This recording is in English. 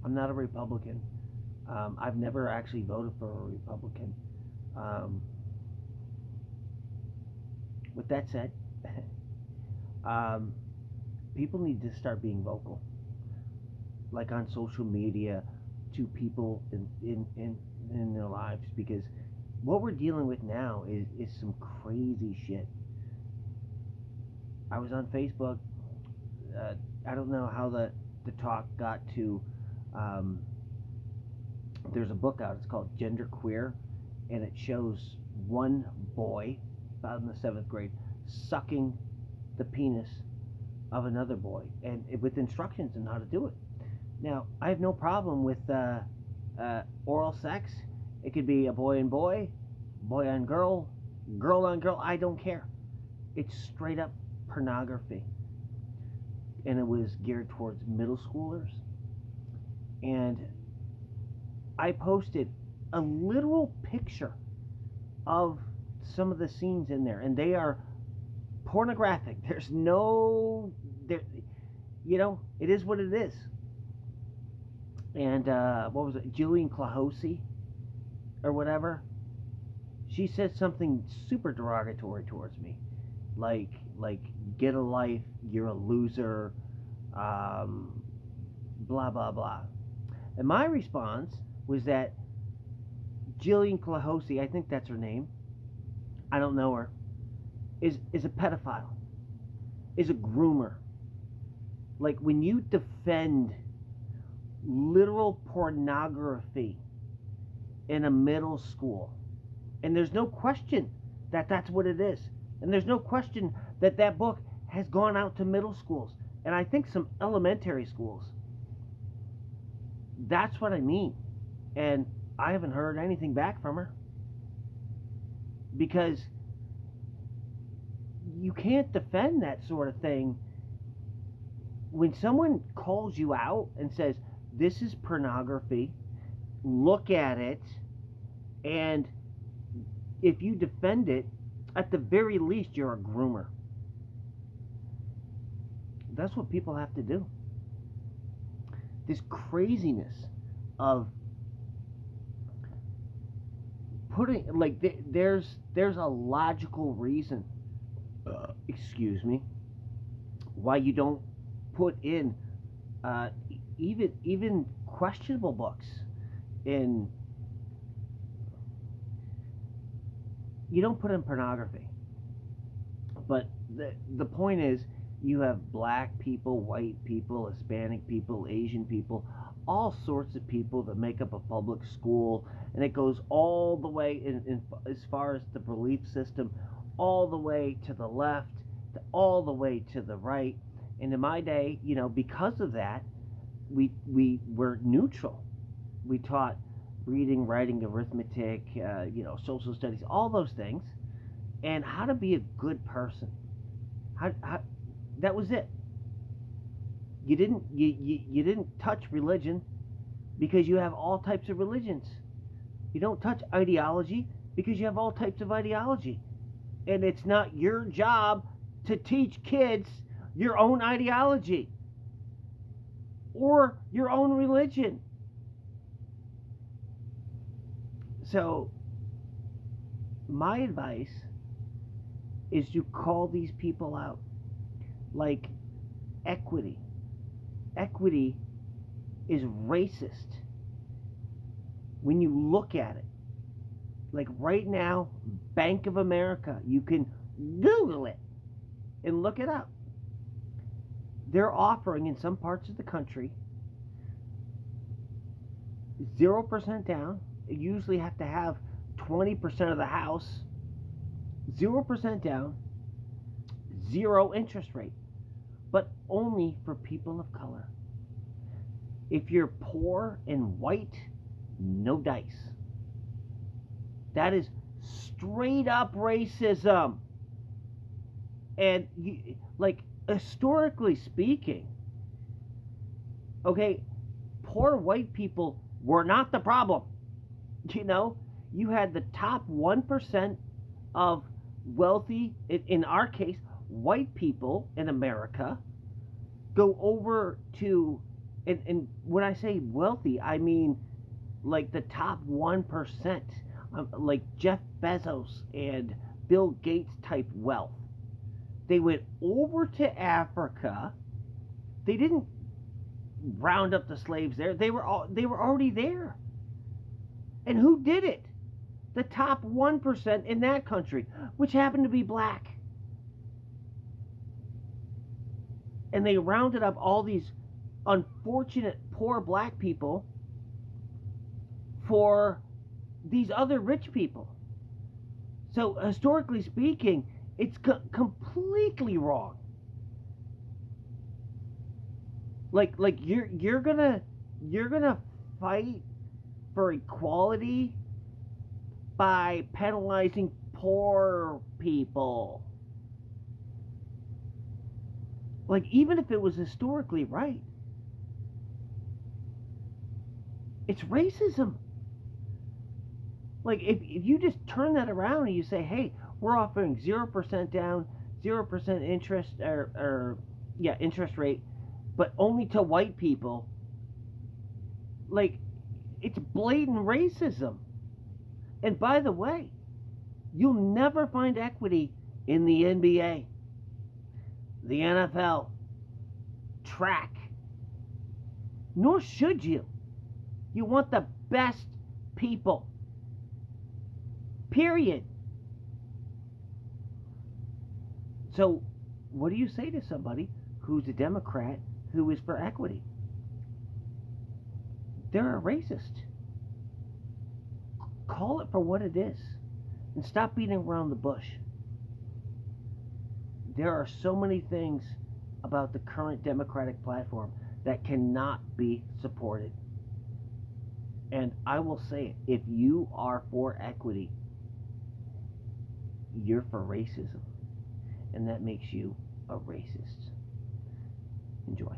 I'm not a Republican. I've never actually voted for a Republican. Um, with that said, um, people need to start being vocal, like on social media, to people in their lives, because what we're dealing with now is some crazy shit. I was on Facebook. Uh, I don't know how the talk got to. Um, there's a book out. It's called Gender Queer, and it shows one boy, about in the seventh grade, sucking the penis of another boy, and with instructions on how to do it. Now, I have no problem with oral sex. It could be a boy and boy, boy on girl, girl on girl. I don't care. It's straight up pornography, and it was geared towards middle schoolers. And I posted a literal picture of some of the scenes in there, and they are pornographic. There's no, there, it is what it is. And what was it, Julian Clahosi or whatever? She said something super derogatory towards me, like get a life, you're a loser, um, blah blah blah. And my response was that Jillian Clahosi, I think that's her name, I don't know her, is a pedophile, is a groomer. Like when you defend literal pornography in a middle school, and there's no question that that's what it is, and there's no question that that book has gone out to middle schools, and I think some elementary schools. That's what I mean. And I haven't heard anything back from her, because you can't defend that sort of thing when someone calls you out and says, this is pornography, look at it, and if you defend it, at the very least, you're a groomer. That's what people have to do. This craziness of putting, like, there's a logical reason, excuse me, why you don't put in even questionable books in. You don't put in pornography, but the point is, you have black people, white people, Hispanic people, Asian people, all sorts of people that make up a public school, and it goes all the way in as far as the belief system, all the way to the left, all the way to the right. And in my day, because of that, we were neutral. We taught reading, writing, arithmetic, social studies, all those things, and how to be a good person. How that was it. You didn't touch religion, because you have all types of religions. You don't touch ideology, because you have all types of ideology, and it's not your job to teach kids your own ideology or your own religion. So my advice is to call these people out. Like equity. Equity is racist when you look at it. Like right now, Bank of America, you can Google it and look it up. They're offering in some parts of the country 0% down. You usually have to have 20% of the house, 0% down, zero interest rate, but only for people of color. If you're poor and white, no dice. That is straight up racism. And historically speaking, okay, poor white people were not the problem. You had the top 1% of wealthy, in our case, white people in America, go over to And when I say wealthy, I mean like the top 1%, like Jeff Bezos and Bill Gates type wealth. They went over to Africa. They didn't round up the slaves there. They were already there. And who did it? The top 1% in that country, which happened to be black. And they rounded up all these unfortunate poor black people for these other rich people. So historically speaking, it's completely wrong. Like you're gonna fight for equality by penalizing poor people. Like, even if it was historically right, it's racism. Like, if you just turn that around and you say, hey, we're offering 0% down, 0% interest, or yeah, interest rate, but only to white people, like, it's blatant racism. And by the way, you'll never find equity in the NBA, the NFL, track, nor should you. You want the best people. Period. So, what do you say to somebody who's a Democrat who is for equity? They're a racist. Call it for what it is and stop beating around the bush. There are so many things about the current Democratic platform that cannot be supported. And I will say it, if you are for equity, you're for racism. And that makes you a racist. Enjoy.